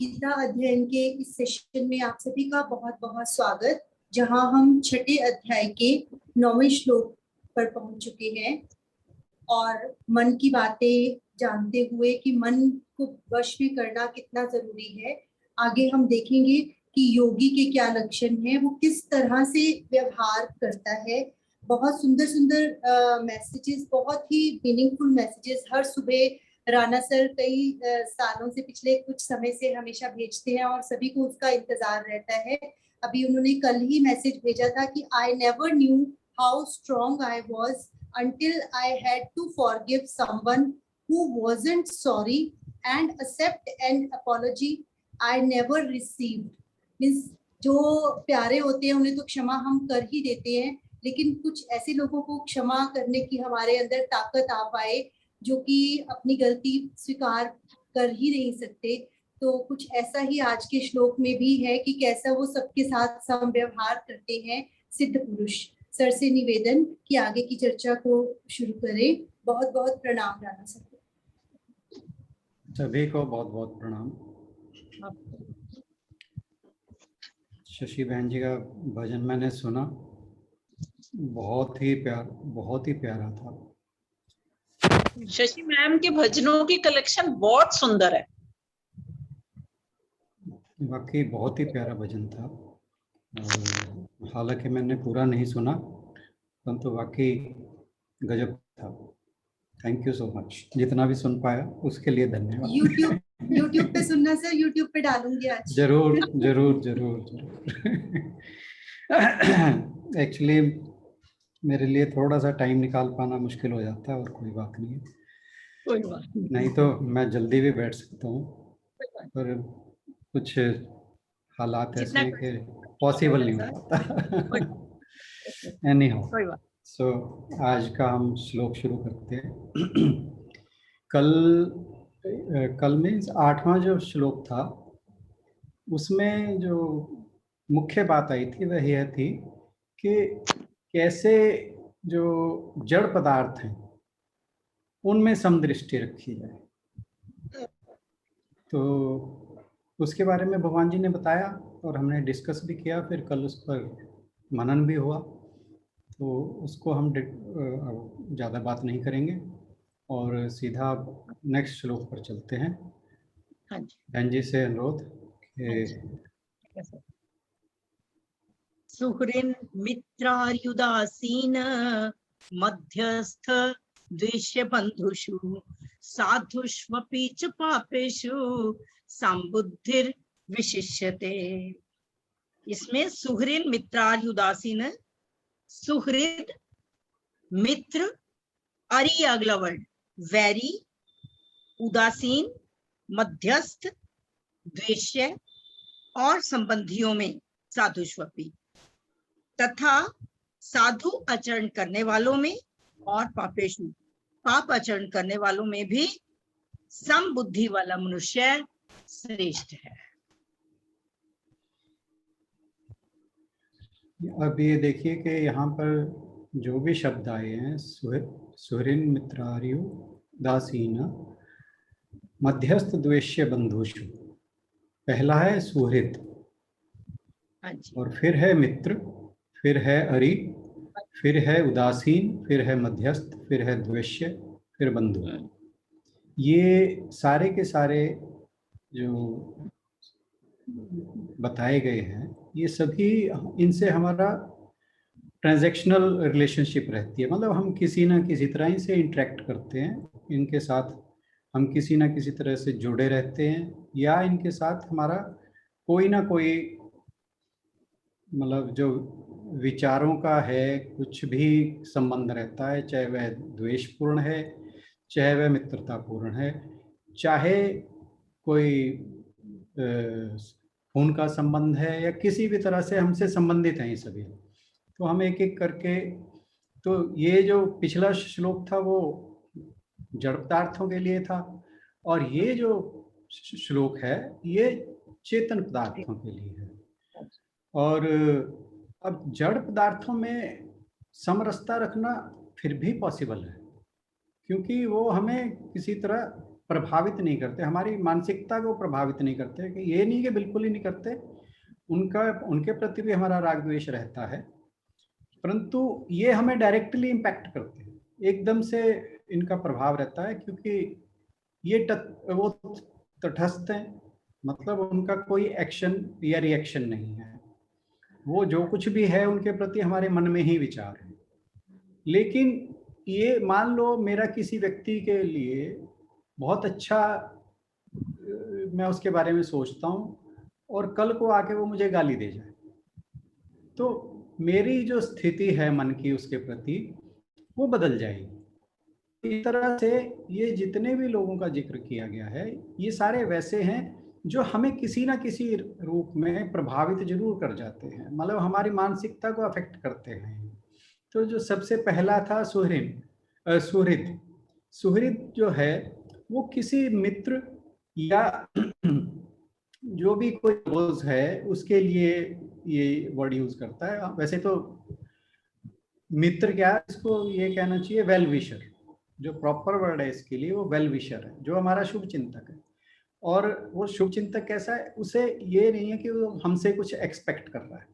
गीता अध्ययन के इस सेशन में आप सभी का बहुत बहुत स्वागत, जहां हम छठे अध्याय के 9वें श्लोक पर पहुंच चुके हैं और मन की बातें जानते हुए कि मन को वश में करना कितना जरूरी है। आगे हम देखेंगे कि योगी के क्या लक्षण हैं, वो किस तरह से व्यवहार करता है। बहुत सुंदर सुंदर मैसेजेस, बहुत ही मीनिंगफुल मैसेजेस हर सुबह राणा सर कई सालों से, पिछले कुछ समय से हमेशा भेजते हैं और सभी को उसका इंतजार रहता है। अभी उन्होंने कल ही मैसेज भेजा था कि I never knew how strong I was until I had to forgive someone who wasn't sorry and accept an apology I never received. Means जो प्यारे होते हैं उन्हें तो क्षमा हम कर ही देते हैं, लेकिन कुछ ऐसे लोगों को क्षमा करने की हमारे अंदर ताकत आ पाए जो कि अपनी गलती स्वीकार कर ही नहीं सकते। तो कुछ ऐसा ही आज के श्लोक में भी है कि कैसा वो सबके साथ समव्यवहार करते हैं सिद्ध पुरुष। सर से निवेदन कि आगे की चर्चा को शुरू करें। बहुत बहुत प्रणाम राणा सर। सभी को बहुत बहुत प्रणाम। शशि बहन जी का भजन मैंने सुना, बहुत ही प्यारा था। शशि मैम के भजनों की कलेक्शन बहुत सुंदर है, वाकई बहुत ही प्यारा भजन था। हालांकि मैंने पूरा नहीं सुना, परंतु वाकई गजब था। Thank you so much. जितना भी सुन पाया उसके लिए धन्यवाद। यूट्यूब पे सुनना सर, यूट्यूब पे डालूंगी आज। जरूर जरूर जरूर जरूर। एक्चुअली मेरे लिए थोड़ा सा टाइम निकाल पाना मुश्किल हो जाता है, और कोई बात नहीं है। कोई बात नहीं तो मैं जल्दी भी बैठ सकता हूँ, पर कुछ हालात ऐसे हैं कि पॉसिबल नहीं हो पाता। एनीहाउ, सो आज का हम श्लोक शुरू करते हैं। कल में 8वां जो श्लोक था उसमें जो मुख्य बात आई थी वह यह थी कि कैसे जो जड़ पदार्थ हैं उनमें समदृष्टि रखी जाए। तो उसके बारे में भगवान जी ने बताया और हमने डिस्कस भी किया, फिर कल उस पर मनन भी हुआ। तो उसको हम ज़्यादा बात नहीं करेंगे और सीधा नेक्स्ट श्लोक पर चलते हैं। बहन जी से अनुरोध कि सुहृन् मित्रार्युदासीन मध्यस्थ द्वेष्य बंधुषु साधुष्वपि च पापेषु संबुद्धिर विशिष्यते। इसमें सुहृन् मित्रार्युदासीन, सुहृद मित्र, अरि अगला वर्ड वैरी, उदासीन मध्यस्थ, द्वेष्य और संबंधियों में साधुष्वपि, तथा साधु आचरण करने वालों में और पापेषु पाप आचरण करने वालों में भी समबुद्धि वाला मनुष्य श्रेष्ठ है। अब ये देखिए कि यहाँ पर जो भी शब्द आए हैं, सुहृन् मित्रार्यु दासीन मध्यस्थ द्वेष्य बंधुषु, पहला है सुहृद और फिर है मित्र, फिर है अरि, फिर है उदासीन, फिर है मध्यस्थ, फिर है द्वेष्य, फिर बंधु। ये सारे के सारे जो बताए गए हैं ये सभी, इनसे हमारा ट्रांजैक्शनल रिलेशनशिप रहती है। मतलब हम किसी ना किसी तरह इनसे इंटरेक्ट करते हैं, इनके साथ हम किसी ना किसी तरह से जुड़े रहते हैं, या इनके साथ हमारा कोई ना कोई मतलब जो विचारों का है कुछ भी संबंध रहता है, चाहे वह द्वेषपूर्ण है, चाहे वह मित्रतापूर्ण है, चाहे कोई खून का संबंध है, या किसी भी तरह से हमसे संबंधित हैं ये सभी। तो हम एक एक करके, तो ये जो पिछला श्लोक था वो जड़ पदार्थों के लिए था, और ये जो श्लोक है ये चेतन पदार्थों के लिए है। और अब जड़ पदार्थों में समरसता रखना फिर भी पॉसिबल है, क्योंकि वो हमें किसी तरह प्रभावित नहीं करते, हमारी मानसिकता को प्रभावित नहीं करते, कि ये नहीं कि बिल्कुल ही नहीं करते, उनके प्रति भी हमारा राग द्वेष रहता है, परंतु ये हमें डायरेक्टली इम्पैक्ट करते हैं, एकदम से इनका प्रभाव रहता है, क्योंकि ये वो तटस्थ हैं, मतलब उनका कोई एक्शन या रिएक्शन नहीं है, वो जो कुछ भी है उनके प्रति हमारे मन में ही विचार है। लेकिन ये मान लो मेरा किसी व्यक्ति के लिए बहुत अच्छा, मैं उसके बारे में सोचता हूँ और कल को आके वो मुझे गाली दे जाए, तो मेरी जो स्थिति है मन की उसके प्रति वो बदल जाएगी। इस तरह से ये जितने भी लोगों का जिक्र किया गया है, ये सारे वैसे हैं जो हमें किसी ना किसी रूप में प्रभावित जरूर कर जाते हैं, मतलब हमारी मानसिकता को अफेक्ट करते हैं। तो जो सबसे पहला था सुहृद। सुहृद जो है वो किसी मित्र या जो भी कोई दोस्त है उसके लिए ये वर्ड यूज करता है। वैसे तो मित्र क्या है, इसको ये कहना चाहिए वेल विशर, जो प्रॉपर वर्ड है इसके लिए वो वेल विशर है, जो हमारा शुभ चिंतक है। और वो शुभ चिंतक कैसा है, उसे ये नहीं है कि वो हमसे कुछ एक्सपेक्ट कर रहा है,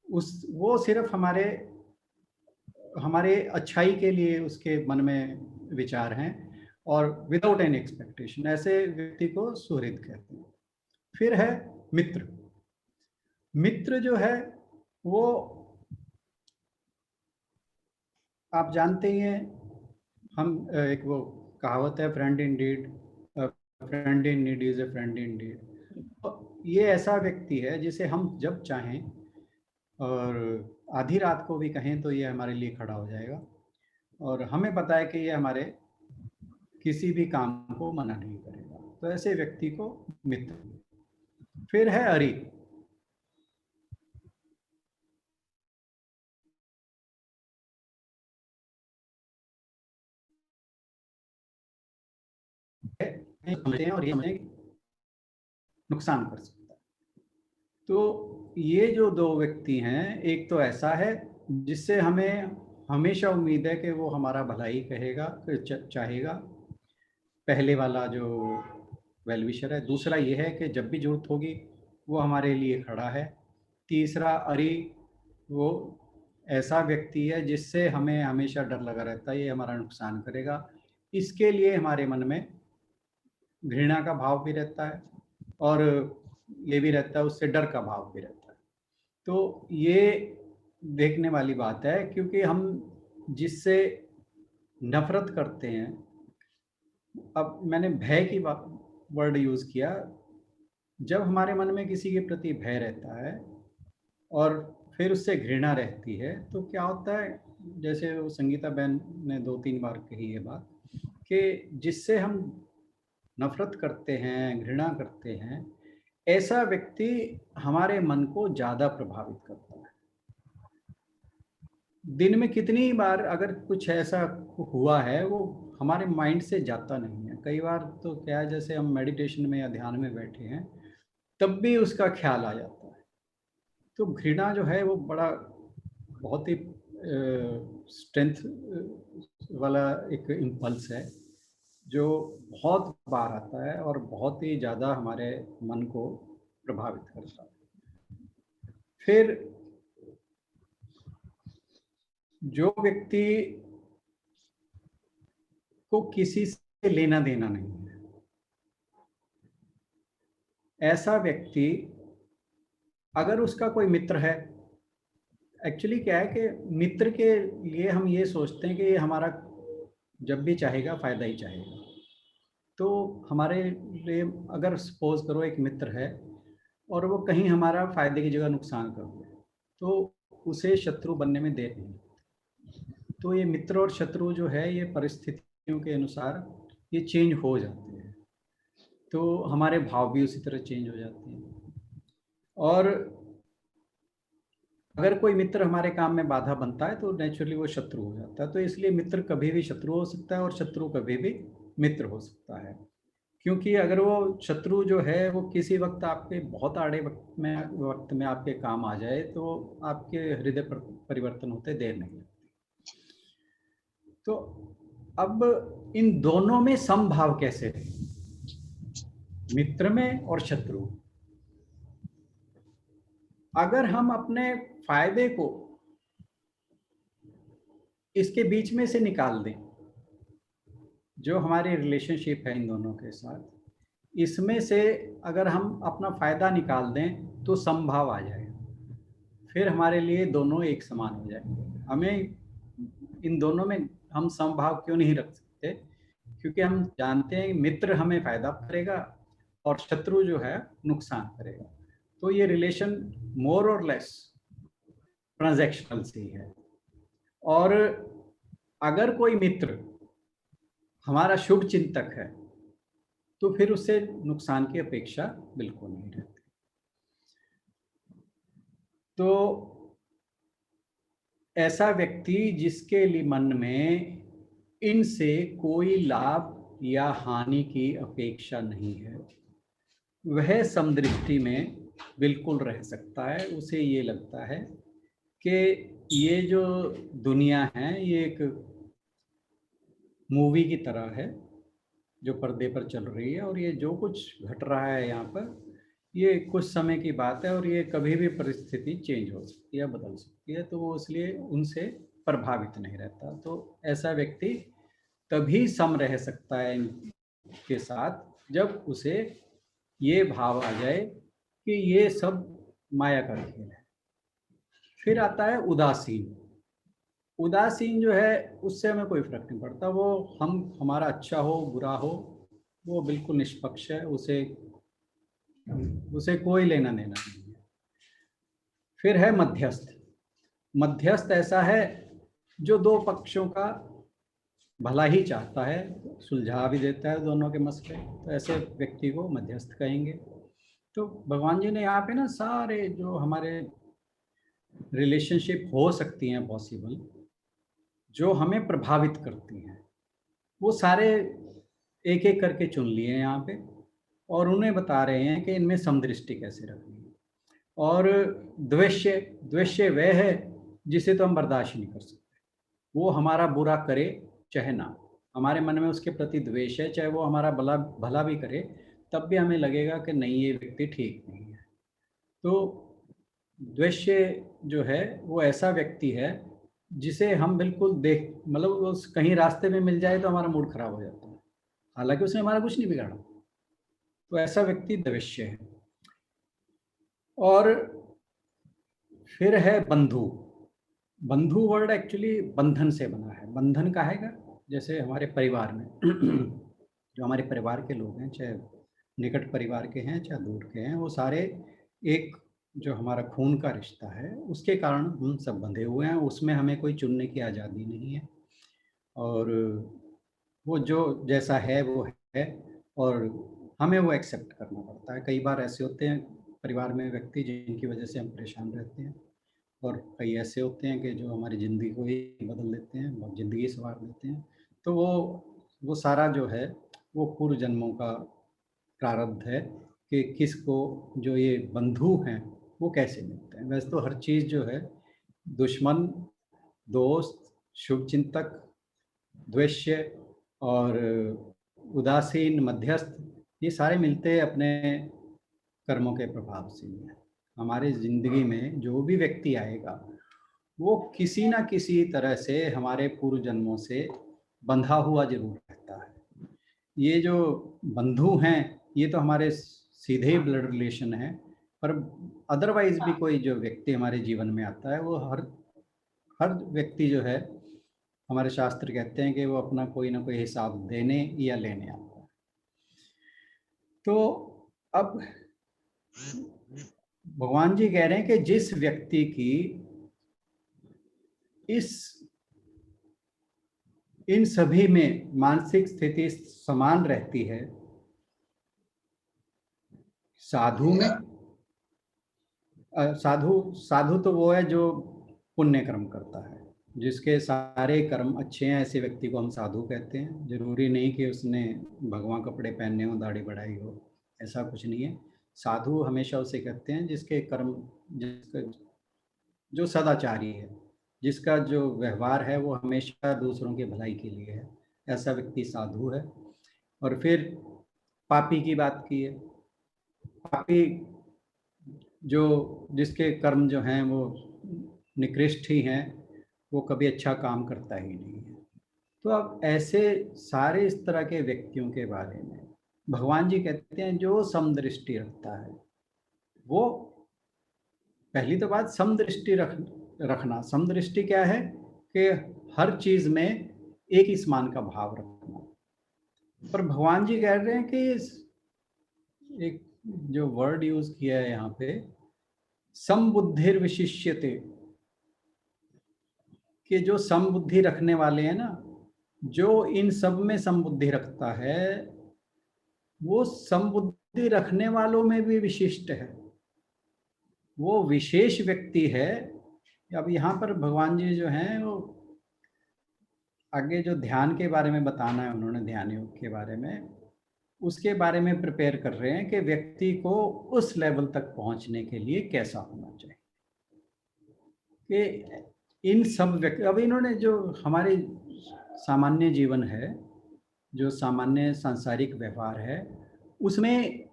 वो सिर्फ हमारे अच्छाई के लिए उसके मन में विचार हैं और विदाउट एनी एक्सपेक्टेशन, ऐसे व्यक्ति को सुहृद कहते हैं। फिर है मित्र। मित्र जो है वो आप जानते ही हैं, हम एक वो कहावत है, friend in need, friend in need is a friend in need. तो ये ऐसा व्यक्ति है जिसे हम जब चाहें और आधी रात को भी कहें तो ये हमारे लिए खड़ा हो जाएगा, और हमें पता है कि ये हमारे किसी भी काम को मना नहीं करेगा, तो ऐसे व्यक्ति को मित्र। फिर है अरी। और ये हमें नुकसान कर सकता है। तो ये जो दो व्यक्ति हैं, एक तो ऐसा है जिससे हमें हमेशा उम्मीद है कि वो हमारा भलाई कहेगा, चाहेगा, पहले वाला जो वेलविशर है। दूसरा ये है कि जब भी जरूरत होगी वो हमारे लिए खड़ा है। तीसरा अरी, वो ऐसा व्यक्ति है जिससे हमें हमेशा डर लगा रहता है, ये हमारा नुकसान करेगा, इसके लिए हमारे मन में घृणा का भाव भी रहता है और ये भी रहता है, उससे डर का भाव भी रहता है। तो ये देखने वाली बात है, क्योंकि हम जिससे नफरत करते हैं, अब मैंने भय की वर्ड यूज किया, जब हमारे मन में किसी के प्रति भय रहता है और फिर उससे घृणा रहती है, तो क्या होता है, जैसे वो संगीता बहन ने 2-3 बार कही ये बात, कि जिससे हम नफरत करते हैं, घृणा करते हैं, ऐसा व्यक्ति हमारे मन को ज्यादा प्रभावित करता है। दिन में कितनी बार अगर कुछ ऐसा हुआ है, वो हमारे माइंड से जाता नहीं है। कई बार तो क्या है, जैसे हम मेडिटेशन में या ध्यान में बैठे हैं तब भी उसका ख्याल आ जाता है। तो घृणा जो है वो बहुत ही स्ट्रेंथ वाला एक इम्पल्स है, जो बहुत बार आता है और बहुत ही ज़्यादा हमारे मन को प्रभावित करता है। फिर जो व्यक्ति को किसी से लेना देना नहीं है, ऐसा व्यक्ति, अगर उसका कोई मित्र है, एक्चुअली क्या है कि मित्र के लिए हम ये सोचते हैं कि ये हमारा जब भी चाहेगा फायदा ही चाहेगा। तो हमारे लिए अगर सपोज करो एक मित्र है और वो कहीं हमारा फायदे की जगह नुकसान कर दे, तो उसे शत्रु बनने में देर नहीं। तो ये मित्र और शत्रु जो है, ये परिस्थितियों के अनुसार ये चेंज हो जाते हैं, तो हमारे भाव भी उसी तरह चेंज हो जाते हैं। और अगर कोई मित्र हमारे काम में बाधा बनता है तो नेचुरली वो शत्रु हो जाता है। तो इसलिए मित्र कभी भी शत्रु हो सकता है और शत्रु कभी भी मित्र हो सकता है, क्योंकि अगर वो शत्रु जो है वो किसी वक्त आपके बहुत आड़े वक्त में आपके काम आ जाए, तो आपके हृदय पर परिवर्तन होते देर नहीं लगती। तो अब इन दोनों में समभाव कैसे है, मित्र में और शत्रु। अगर हम अपने फायदे को इसके बीच में से निकाल दें, जो हमारी रिलेशनशिप है इन दोनों के साथ, इसमें से अगर हम अपना फायदा निकाल दें तो समभाव आ जाएगा, फिर हमारे लिए दोनों एक समान हो जाएंगे। हमें इन दोनों में हम समभाव क्यों नहीं रख सकते, क्योंकि हम जानते हैं मित्र हमें फायदा करेगा और शत्रु जो है नुकसान करेगा। तो ये रिलेशन मोर और लेस ट्रांजैक्शनल सी है। और अगर कोई मित्र हमारा शुभ चिंतक है तो फिर उससे नुकसान की अपेक्षा बिल्कुल नहीं रहती। तो ऐसा व्यक्ति जिसके लिए मन में इनसे कोई लाभ या हानि की अपेक्षा नहीं है, वह समदृष्टि में बिल्कुल रह सकता है। उसे ये लगता है कि ये जो दुनिया है ये एक मूवी की तरह है जो पर्दे पर चल रही है, और ये जो कुछ घट रहा है यहाँ पर ये कुछ समय की बात है और ये कभी भी परिस्थिति चेंज हो सकती है, बदल सकती है। तो वो इसलिए उनसे प्रभावित नहीं रहता। तो ऐसा व्यक्ति तभी सम रह सकता है इनके साथ जब उसे ये भाव आ जाए कि ये सब माया का खेल है। फिर आता है उदासीन। उदासीन जो है उससे हमें कोई फर्क नहीं पड़ता, वो हमारा अच्छा हो बुरा हो वो बिल्कुल निष्पक्ष है, उसे कोई लेना देना नहीं है। फिर है मध्यस्थ। मध्यस्थ ऐसा है जो दो पक्षों का भला ही चाहता है, सुलझा भी देता है दोनों के मसले। तो ऐसे व्यक्ति को मध्यस्थ कहेंगे। तो भगवान जी ने यहाँ पे ना सारे जो हमारे रिलेशनशिप हो सकती हैं पॉसिबल, जो हमें प्रभावित करती हैं, वो सारे एक एक करके चुन लिए हैं यहाँ पे और उन्हें बता रहे हैं कि इनमें समदृष्टि कैसे रखनी है। और द्वेष्य वह है जिसे तो हम बर्दाश्त नहीं कर सकते। वो हमारा बुरा करे चाहे ना, हमारे मन में उसके प्रति द्वेष है, चाहे वो हमारा भला भी करे तब भी हमें लगेगा कि नहीं ये व्यक्ति ठीक नहीं है। तो द्वेष्य जो है वो ऐसा व्यक्ति है जिसे हम बिल्कुल मतलब उस कहीं रास्ते में मिल जाए तो हमारा मूड खराब हो जाता है, हालांकि उसने हमारा कुछ नहीं बिगाड़ा। तो ऐसा व्यक्ति द्वेष्य है। और फिर है बंधु। बंधु वर्ड एक्चुअली बंधन से बना है। बंधन का है जैसे हमारे परिवार में जो हमारे परिवार के लोग हैं, चाहे निकट परिवार के हैं चाहे दूर के हैं, वो सारे एक जो हमारा खून का रिश्ता है उसके कारण हम सब बंधे हुए हैं। उसमें हमें कोई चुनने की आज़ादी नहीं है और वो जो जैसा है वो है और हमें वो एक्सेप्ट करना पड़ता है। कई बार ऐसे होते हैं परिवार में व्यक्ति जिनकी वजह से हम परेशान रहते हैं, और कई ऐसे होते हैं कि जो हमारी ज़िंदगी को ही बदल देते हैं, ज़िंदगी संवार देते हैं। तो वो सारा जो है वो पूर्व जन्मों का प्रारब्ध है कि किसको जो ये बंधु हैं वो कैसे मिलते हैं। वैसे तो हर चीज़ जो है दुश्मन, दोस्त, शुभचिंतक, द्वेष्य और उदासीन, मध्यस्थ, ये सारे मिलते हैं अपने कर्मों के प्रभाव से। हमारे ज़िंदगी में जो भी व्यक्ति आएगा वो किसी ना किसी तरह से हमारे पूर्व जन्मों से बंधा हुआ जरूर रहता है। ये जो बंधु हैं ये तो हमारे सीधे ब्लड रिलेशन है, पर अदरवाइज भी कोई जो व्यक्ति हमारे जीवन में आता है वो हर व्यक्ति जो है हमारे शास्त्र कहते हैं कि वो अपना कोई ना कोई हिसाब देने या लेने आता है। तो अब भगवान जी कह रहे हैं कि जिस व्यक्ति की इन सभी में मानसिक स्थिति समान रहती है, साधु में साधु तो वो है जो पुण्य कर्म करता है, जिसके सारे कर्म अच्छे हैं, ऐसे व्यक्ति को हम साधु कहते हैं। जरूरी नहीं कि उसने भगवा कपड़े पहने हो, दाढ़ी बढ़ाई हो, ऐसा कुछ नहीं है। साधु हमेशा उसे कहते हैं जिसके कर्म, जिसका जो सदाचारी है, जिसका जो व्यवहार है वो हमेशा दूसरों की भलाई के लिए है, ऐसा व्यक्ति साधु है। और फिर पापी की बात की है। पापी जो जिसके कर्म जो हैं वो निकृष्ट ही हैं, वो कभी अच्छा काम करता ही नहीं है। तो अब ऐसे सारे इस तरह के व्यक्तियों के बारे में भगवान जी कहते हैं जो समदृष्टि रखता है, वो पहली तो बात समदृष्टि रखना। समदृष्टि क्या है कि हर चीज में एक ही समान का भाव रखना। पर भगवान जी कह रहे हैं कि एक जो वर्ड यूज किया है यहाँ पे, समबुद्धिर विशिष्यते, कि जो समबुद्धि रखने वाले हैं ना, जो इन सब में समबुद्धि रखता है, वो समबुद्धि रखने वालों में भी विशिष्ट है, वो विशेष व्यक्ति है। अब यहाँ पर भगवान जी जो हैं वो आगे जो ध्यान के बारे में बताना है, उन्होंने ध्यान योग के बारे में, उसके बारे में प्रिपेयर कर रहे हैं कि व्यक्ति को उस लेवल तक पहुंचने के लिए कैसा होना चाहिए। कि इन सब व्यक्ति, अब इन्होंने जो हमारे सामान्य जीवन है, जो सामान्य सांसारिक व्यवहार है, उसमें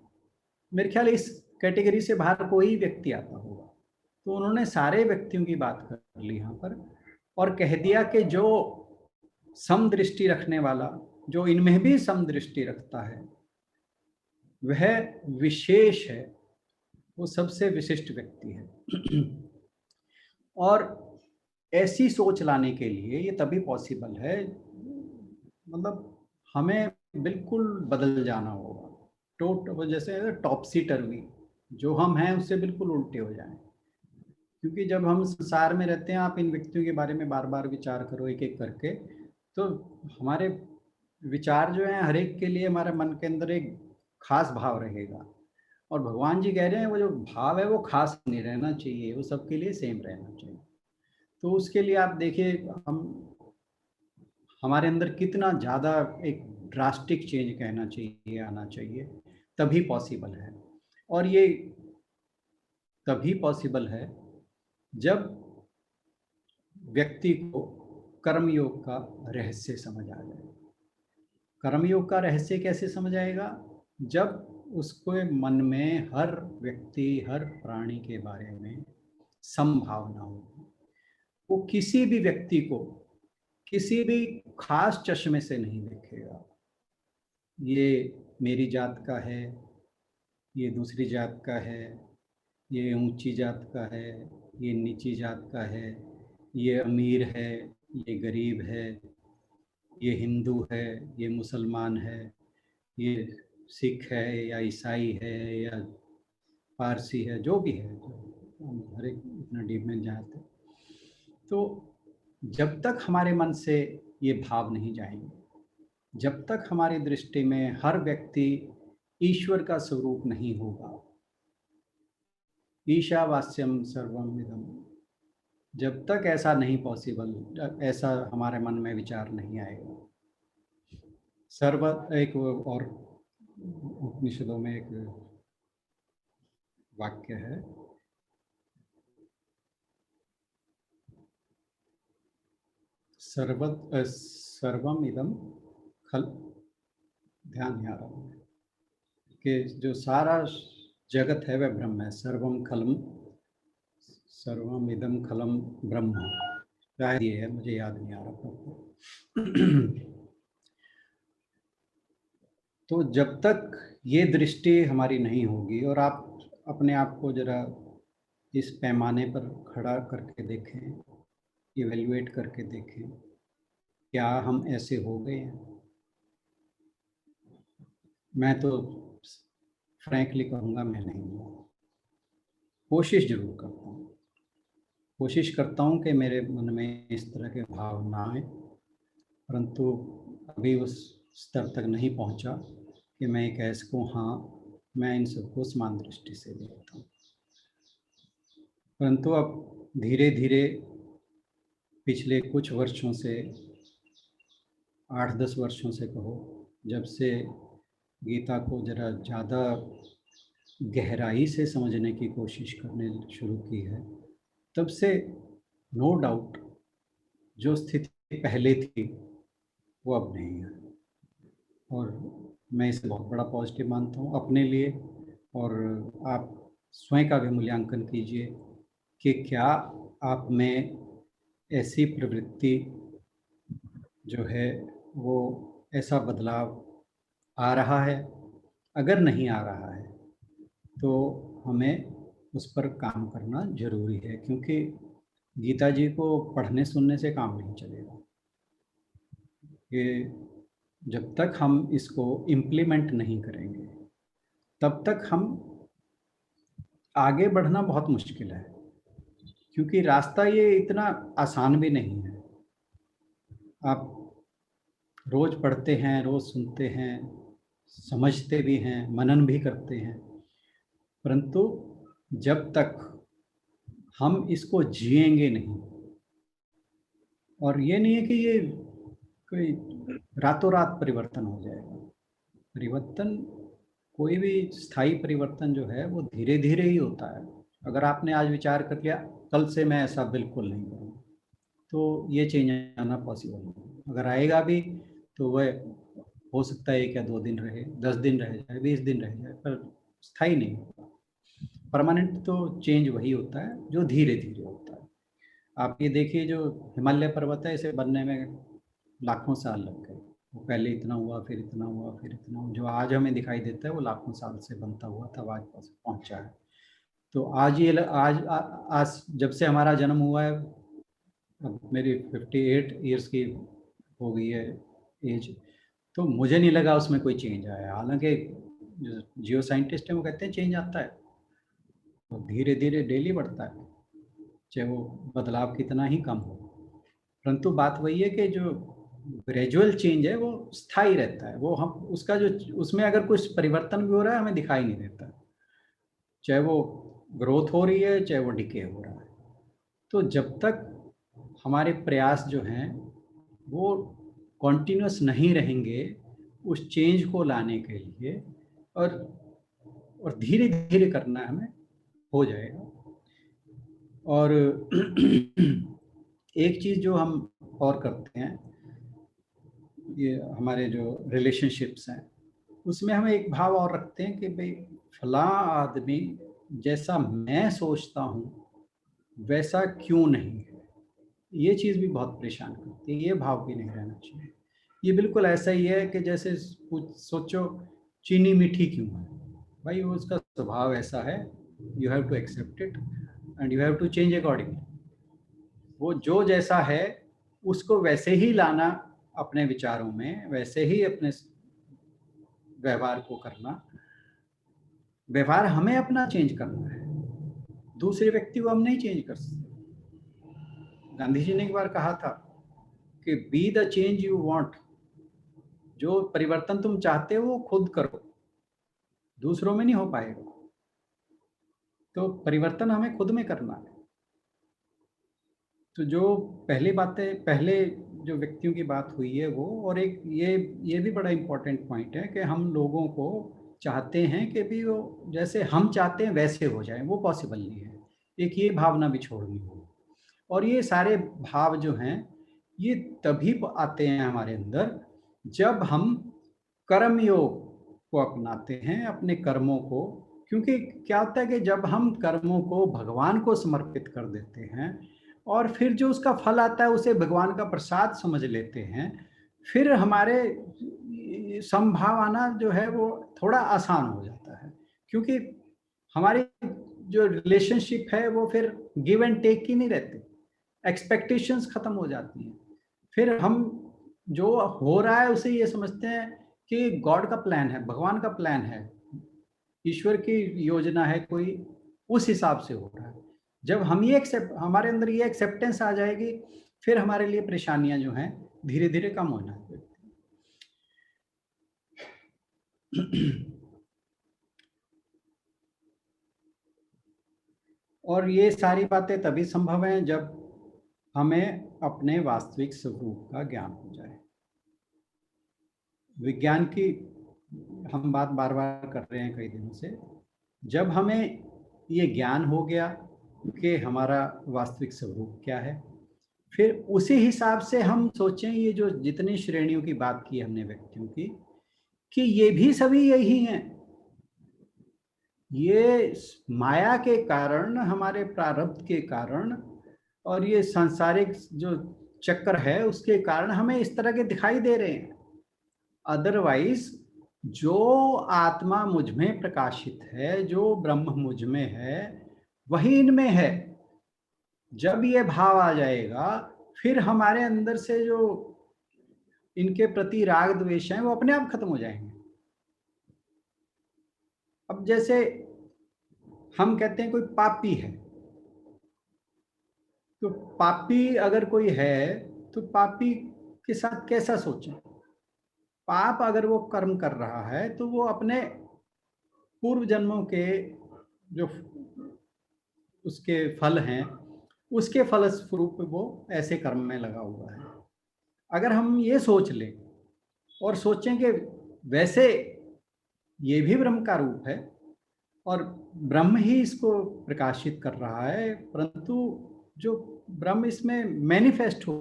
मेरे ख्याल इस कैटेगरी से बाहर कोई व्यक्ति आता होगा। तो उन्होंने सारे व्यक्तियों की बात कर ली यहाँ पर और कह दिया कि जो समदृष्टि रखने वाला, जो इनमें भी समदृष्टि रखता है, वह विशेष है, वो सबसे विशिष्ट व्यक्ति है। और ऐसी सोच लाने के लिए ये तभी पॉसिबल है, मतलब हमें बिल्कुल बदल जाना होगा, जैसे टॉपसी टर्वी, जो हम हैं उससे बिल्कुल उल्टे हो जाएं। क्योंकि जब हम संसार में रहते हैं, आप इन व्यक्तियों के बारे में बार बार विचार करो एक एक करके, तो हमारे विचार जो हैं हर एक के लिए हमारे मन के अंदर एक खास भाव रहेगा। और भगवान जी कह रहे हैं वो जो भाव है वो खास नहीं रहना चाहिए, वो सबके लिए सेम रहना चाहिए। तो उसके लिए आप देखिए हमारे अंदर कितना ज़्यादा एक ड्रास्टिक चेंज कहना चाहिए आना चाहिए, तभी पॉसिबल है। और ये तभी पॉसिबल है जब व्यक्ति को कर्मयोग का रहस्य समझ आ जाए। कर्मयोग का रहस्य कैसे समझ आएगा? जब उसको मन में हर व्यक्ति, हर प्राणी के बारे में समभावना होगी। वो किसी भी व्यक्ति को किसी भी खास चश्मे से नहीं देखेगा, ये मेरी जात का है, ये दूसरी जात का है, ये ऊंची जात का है, ये नीची जात का है, ये अमीर है, ये गरीब है, ये हिंदू है, ये मुसलमान है, ये सिख है या ईसाई है या पारसी है, जो भी है, जो हर एक इतना डीप में जाते। तो जब तक हमारे मन से ये भाव नहीं जाएंगे, जब तक हमारी दृष्टि में हर व्यक्ति ईश्वर का स्वरूप नहीं होगा, ईशावास्यम सर्वम इदम, जब तक ऐसा नहीं पॉसिबल, ऐसा हमारे मन में विचार नहीं आएगा। सर्व एक और उपनिषदों में एक वाक्य है, सर्वम इदम खल, ध्यान नहीं आ रहा है, कि जो सारा जगत है वह ब्रह्म है। सर्वम खलम, सर्वम इदम खलम ब्रह्म, शायद ये है, मुझे याद नहीं आ रहा। तो जब तक ये दृष्टि हमारी नहीं होगी, और आप अपने आप को जरा इस पैमाने पर खड़ा करके देखें, इवेल्युएट करके देखें, क्या हम ऐसे हो गए हैं? मैं तो फ्रैंकली कहूँगा मैं नहीं हूँ। कोशिश जरूर करता हूँ, कोशिश करता हूँ कि मेरे मन में इस तरह के भाव ना आए, परंतु अभी उस स्तर तक नहीं पहुँचा कि मैं कह सकूँ हाँ मैं इन सबको समान दृष्टि से देखता हूँ। परंतु अब धीरे धीरे पिछले कुछ वर्षों से, 8-10 वर्षों से कहो, जब से गीता को जरा ज़्यादा गहराई से समझने की कोशिश करने शुरू की है, तब से नो डाउट जो स्थिति पहले थी वो अब नहीं है। और मैं इसे बहुत बड़ा पॉजिटिव मानता हूँ अपने लिए, और आप स्वयं का भी मूल्यांकन कीजिए कि क्या आप में ऐसी प्रवृत्ति जो है वो ऐसा बदलाव आ रहा है। अगर नहीं आ रहा है तो हमें उस पर काम करना जरूरी है, क्योंकि गीता जी को पढ़ने सुनने से काम नहीं चलेगा। ये जब तक हम इसको इम्प्लीमेंट नहीं करेंगे तब तक हम आगे बढ़ना बहुत मुश्किल है, क्योंकि रास्ता ये इतना आसान भी नहीं है। आप रोज पढ़ते हैं, रोज सुनते हैं, समझते भी हैं, मनन भी करते हैं, परंतु जब तक हम इसको जिएंगे नहीं, और ये नहीं है कि ये कोई रातों रात परिवर्तन हो जाएगा। परिवर्तन, कोई भी स्थायी परिवर्तन जो है वो धीरे धीरे ही होता है। अगर आपने आज विचार कर लिया कल से मैं ऐसा बिल्कुल नहीं करूँगा, तो ये चेंज आना पॉसिबल नहीं। अगर आएगा भी तो वह हो सकता है 1 या 2 दिन रहे, 10 दिन रह जाए, 20 दिन रह जाए, पर स्थायी नहीं होगा। परमानेंट तो चेंज वही होता है जो धीरे धीरे होता है। आप ये देखिए, जो हिमालय पर्वत है इसे बनने में लाखों साल लग गए। वो पहले इतना हुआ, फिर इतना हुआ, फिर इतना हुआ। जो आज हमें दिखाई देता है वो लाखों साल से बनता हुआ तब आज पहुंचा है। तो आज ये आज जब से हमारा जन्म हुआ है, अब मेरी 58 ईयर्स की हो गई है एज, तो मुझे नहीं लगा उसमें कोई चेंज आया। हालांकि जो जियो साइंटिस्ट है वो कहते हैं चेंज आता है, तो धीरे धीरे डेली बढ़ता है, चाहे वो बदलाव कितना ही कम हो। परंतु बात वही है कि जो ग्रेजुअल चेंज है वो स्थायी रहता है। वो हम उसका जो उसमें अगर कुछ परिवर्तन भी हो रहा है हमें दिखाई नहीं देता, चाहे वो ग्रोथ हो रही है चाहे वो डिके हो रहा है। तो जब तक हमारे प्रयास जो हैं वो कॉन्टिन्यूस नहीं रहेंगे उस चेंज को लाने के लिए, और धीरे धीरे करना है हमें, हो जाएगा। और एक चीज़ जो हम और करते हैं, ये हमारे जो रिलेशनशिप्स हैं उसमें हम एक भाव और रखते हैं कि भाई फला आदमी जैसा मैं सोचता हूँ वैसा क्यों नहीं है। ये चीज़ भी बहुत परेशान करती है, ये भाव भी नहीं रहना चाहिए। ये बिल्कुल ऐसा ही है कि जैसे सोचो चीनी मीठी क्यों है, भाई वो उसका स्वभाव ऐसा है, you have to accept it and you have to change accordingly. वो जो जैसा है उसको वैसे ही लाना अपने विचारों में, वैसे ही अपने व्यवहार को करना। व्यवहार हमें अपना चेंज करना है, दूसरे व्यक्ति को हम नहीं चेंज कर सकते। गांधी जी ने एक बार कहा था कि be the change you want. जो परिवर्तन तुम चाहते हो वो खुद करो, दूसरों में नहीं हो पाएगा। तो परिवर्तन हमें खुद में करना है। तो जो पहले जो व्यक्तियों की बात हुई है वो, और एक ये भी बड़ा इम्पोर्टेंट पॉइंट है कि हम लोगों को चाहते हैं कि भी वो जैसे हम चाहते हैं वैसे हो जाए, वो पॉसिबल नहीं है। एक ये भावना भी छोड़नी होगी। और ये सारे भाव जो हैं ये तभी आते हैं हमारे अंदर जब हम कर्मयोग को अपनाते हैं, अपने कर्मों को। क्योंकि क्या होता है कि जब हम कर्मों को भगवान को समर्पित कर देते हैं और फिर जो उसका फल आता है उसे भगवान का प्रसाद समझ लेते हैं, फिर हमारे समभाव आना जो है वो थोड़ा आसान हो जाता है। क्योंकि हमारी जो रिलेशनशिप है वो फिर गिव एंड टेक की नहीं रहती, एक्सपेक्टेशंस खत्म हो जाती हैं। फिर हम जो हो रहा है उसे ये समझते हैं कि गॉड का प्लान है, भगवान का प्लान है, ईश्वर की योजना है कोई, उस हिसाब से हो रहा है। जब हम ये हमारे अंदर ये एक्सेप्टेंस आ जाएगी, फिर हमारे लिए परेशानियां जो हैं धीरे धीरे कम होना है। और ये सारी बातें तभी संभव हैं जब हमें अपने वास्तविक स्वरूप का ज्ञान हो जाए। विज्ञान की हम बात बार बार कर रहे हैं कई दिनों से। जब हमें ये ज्ञान हो गया कि हमारा वास्तविक स्वरूप क्या है, फिर उसी हिसाब से हम सोचें, ये जो जितनी श्रेणियों की बात की हमने व्यक्तियों की, कि ये भी सभी यही हैं। ये माया के कारण, हमारे प्रारब्ध के कारण और ये सांसारिक जो चक्र है उसके कारण हमें इस तरह के दिखाई दे रहे हैं। अदरवाइज जो आत्मा मुझ में प्रकाशित है, जो ब्रह्म मुझ में है, वही इनमें है। जब ये भाव आ जाएगा, फिर हमारे अंदर से जो इनके प्रति राग द्वेष है वो अपने आप खत्म हो जाएंगे। अब जैसे हम कहते हैं कोई पापी है, तो पापी अगर कोई है तो पापी के साथ कैसा सोचें? पाप अगर वो कर्म कर रहा है तो वो अपने पूर्व जन्मों के जो उसके फल हैं, उसके फलस्वरूप वो ऐसे कर्म में लगा हुआ है। अगर हम ये सोच लें और सोचें कि वैसे ये भी ब्रह्म का रूप है और ब्रह्म ही इसको प्रकाशित कर रहा है, परंतु जो ब्रह्म इसमें मैनिफेस्ट हो,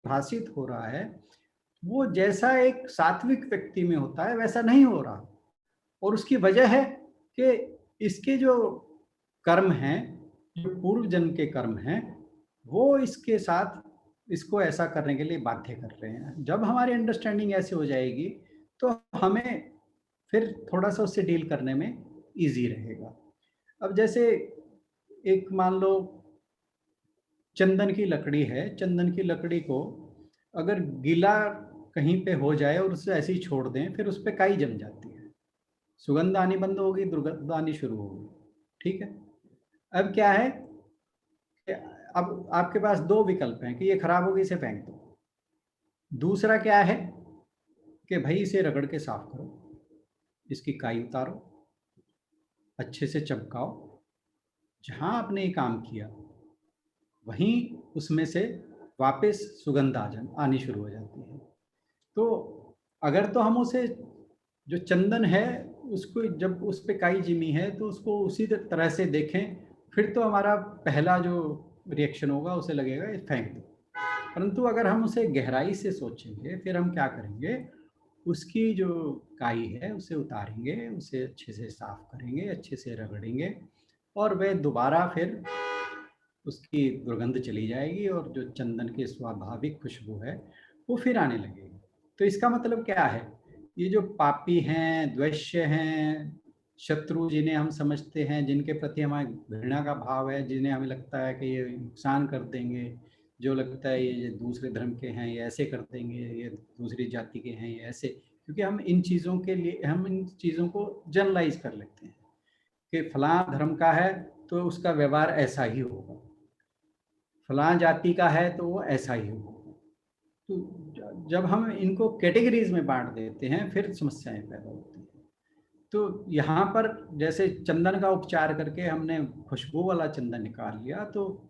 भाषित हो रहा है, वो जैसा एक सात्विक व्यक्ति में होता है वैसा नहीं हो रहा। और उसकी वजह है कि इसके जो कर्म हैं, जो पूर्व जन्म के कर्म हैं, वो इसके साथ इसको ऐसा करने के लिए बाध्य कर रहे हैं। जब हमारी अंडरस्टैंडिंग ऐसे हो जाएगी तो हमें फिर थोड़ा सा उससे डील करने में इजी रहेगा। अब जैसे एक मान लो चंदन की लकड़ी है, चंदन की लकड़ी को अगर गीला कहीं पे हो जाए और उसे ऐसे ही छोड़ दें, फिर उस पर काई जम जाती है, सुगंध आनी बंद होगी, दुर्गंध आनी शुरू होगी। ठीक है, अब क्या है, अब आपके पास दो विकल्प हैं कि ये खराब होगी, इसे फेंक दो। दूसरा क्या है कि भाई इसे रगड़ के साफ करो, इसकी काई उतारो, अच्छे से चमकाओ, जहां आपने ये काम किया वहीं उसमें से वापस सुगंध आनी शुरू हो जाती है। तो अगर तो हम उसे जो चंदन है उसको, जब उस पे काई जिमी है तो उसको उसी तरह से देखें, फिर तो हमारा पहला जो रिएक्शन होगा उसे लगेगा ये फेंक दो। परंतु अगर हम उसे गहराई से सोचेंगे, फिर हम क्या करेंगे, उसकी जो काई है उसे उतारेंगे, उसे अच्छे से साफ करेंगे, अच्छे से रगड़ेंगे, और वह दोबारा फिर उसकी दुर्गंध चली जाएगी और जो चंदन की स्वाभाविक खुशबू है वो फिर आने लगेगी। तो इसका मतलब क्या है, ये जो पापी हैं, द्वैष्य हैं, शत्रु जिन्हें हम समझते हैं, जिनके प्रति हमारे घृणा का भाव है, जिन्हें हमें लगता है कि ये नुकसान कर देंगे, जो लगता है ये दूसरे धर्म के हैं, ये ऐसे कर देंगे, ये दूसरी जाति के हैं, ये ऐसे, क्योंकि हम इन चीज़ों के लिए, हम इन चीज़ों को जनरलाइज कर लेते हैं कि फलां धर्म का है तो उसका व्यवहार ऐसा ही होगा, फलां जाति का है तो वो ऐसा ही होगा। तो जब हम इनको कैटेगरीज में बांट देते हैं फिर समस्याएं पैदा होती हैं। तो यहाँ पर जैसे चंदन का उपचार करके हमने खुशबू वाला चंदन निकाल लिया, तो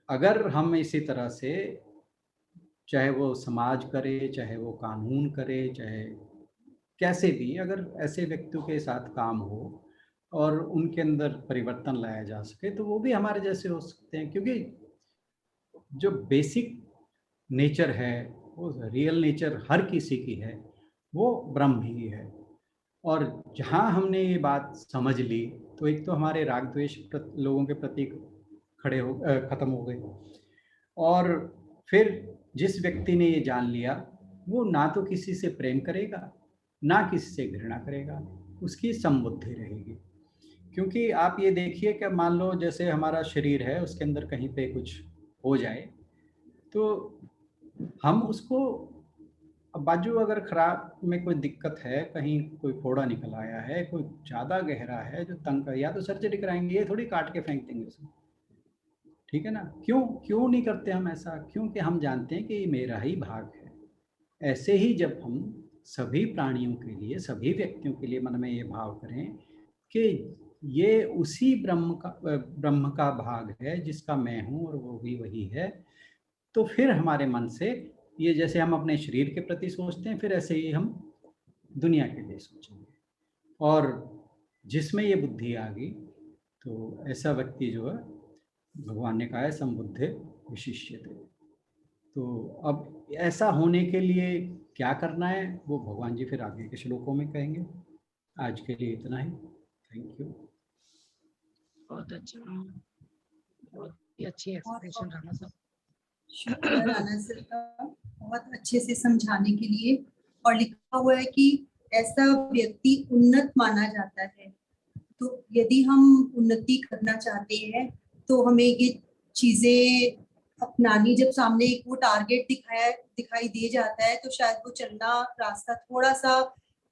अगर हम इसी तरह से, चाहे वो समाज करे, चाहे वो कानून करे, चाहे कैसे भी, अगर ऐसे व्यक्तियों के साथ काम हो और उनके अंदर परिवर्तन लाया जा सके तो वो भी हमारे जैसे हो सकते हैं। क्योंकि जो बेसिक नेचर है, वो रियल नेचर हर किसी की है, वो ब्रह्म ही है। और जहाँ हमने ये बात समझ ली तो एक तो हमारे राग द्वेष लोगों के प्रति खत्म हो गए, और फिर जिस व्यक्ति ने ये जान लिया वो ना तो किसी से प्रेम करेगा, ना किसी से घृणा करेगा, उसकी समबुद्धि रहेगी। क्योंकि आप ये देखिए कि मान लो जैसे हमारा शरीर है, उसके अंदर कहीं पे कुछ हो जाए तो हम उसको, बाजू अगर खराब में कोई दिक्कत है, कहीं कोई फोड़ा निकल आया है, कोई ज़्यादा गहरा है जो तंग कर, या तो सर्जरी कराएंगे, ये थोड़ी काट के फेंक देंगे उसे, ठीक है ना। क्यों नहीं करते हम ऐसा? क्योंकि हम जानते हैं कि ये मेरा ही भाग है। ऐसे ही जब हम सभी प्राणियों के लिए, सभी व्यक्तियों के लिए मन में ये भाव करें कि ये उसी ब्रह्म का भाग है जिसका मैं हूँ और वो भी वही है, तो फिर हमारे मन से ये, जैसे हम अपने शरीर के प्रति सोचते हैं, फिर ऐसे ही हम दुनिया के लिए सोचेंगे। और जिसमें ये बुद्धि आ गई तो ऐसा व्यक्ति जो है, भगवान ने कहा है समबुद्धे विशिष्यते। तो अब ऐसा होने के लिए क्या करना है वो भगवान जी फिर आगे के श्लोकों में कहेंगे। आज के लिए इतना ही। Thank you. बहुत अच्छा, बहुत ही अच्छी एक्सप्रेशन राणा साहब। शुक्रिया राणा सर का बहुत अच्छे से समझाने के लिए। और लिखा हुआ है कि ऐसा व्यक्ति उन्नत माना जाता है। तो यदि हम उन्नति करना चाहते हैं तो हमें ये चीजें अपनानी, जब सामने एक वो टारगेट दिखाई दे जाता है तो शायद वो चलना रास्ता थोड़ा सा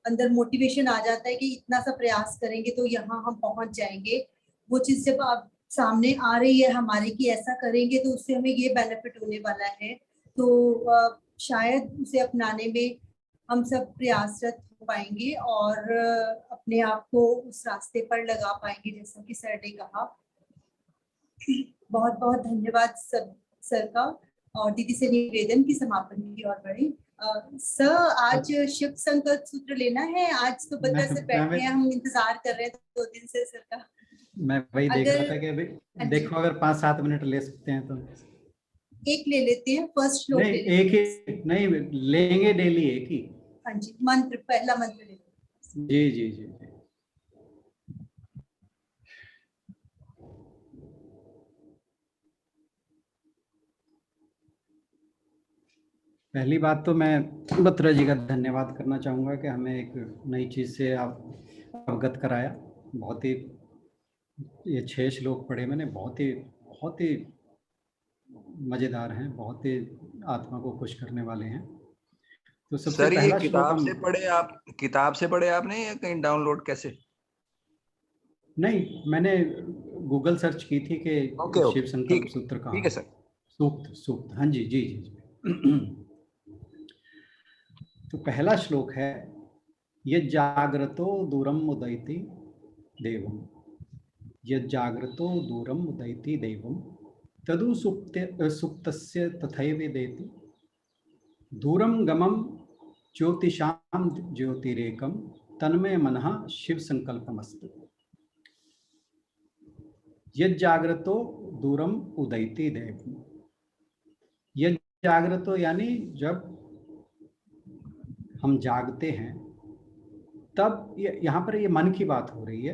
अंदर मोटिवेशन आ जाता है कि इतना सा प्रयास करेंगे तो यहाँ हम पहुंच जाएंगे। वो चीज जब आप सामने आ रही है हमारे कि ऐसा करेंगे तो उससे हमें ये बेनिफिट होने वाला है, तो शायद उसे अपनाने में हम सब प्रयासरत हो पाएंगे और अपने आप को उस रास्ते पर लगा पाएंगे, जैसा कि सर ने कहा। बहुत बहुत धन्यवाद सर का। और दीदी से निवेदन की समापन की ओर बढ़े। सर, आज शिव संकल्प सूत्र लेना है। आज तो बच्चा से बैठे हैं, हम इंतजार कर रहे हैं 2 दिन से सर का। मैं वही देख रहा था कि अभी देखो अगर 5-7 मिनट ले सकते हैं तो एक ले लेते हैं। फर्स्ट श्लोक नहीं, एक ही नहीं लेंगे, डेली एक ही। हाँ जी, मंत्र, पहला मंत्र लेते हैं। जी जी जी जी। पहली बात तो मैं बत्रा जी का धन्यवाद करना चाहूँगा कि हमें एक नई चीज़ से आप अवगत कराया। बहुत ही ये 6 श्लोक पढ़े मैंने, बहुत ही मज़ेदार हैं, बहुत ही आत्मा को खुश करने वाले हैं। तो सबसे सर, ये पहला किताब श्लोक से पढ़े आप, किताब से पढ़े आपने या कहीं डाउनलोड कैसे? नहीं, मैंने गूगल सर्च की थी कि ओके, शिव संकल्प ठीक सूत्र है का सर। सूक्त। हाँ जी जी जी। तो पहला श्लोक है, ये जाग्रतो दूरम उदयति देवम, ये जाग्रतो दूरम उदयति देवम तदु सुप्तस्य तथैवेदेति दूरम गमम ज्योतिषाम ज्योतिरेकम तन्मय मनः शिव संकल्पमस्तु। यद जाग्रतो दूरम उदयति देवम। यद जाग्रतो यानी जब हम जागते हैं तब यहाँ पर ये मन की बात हो रही है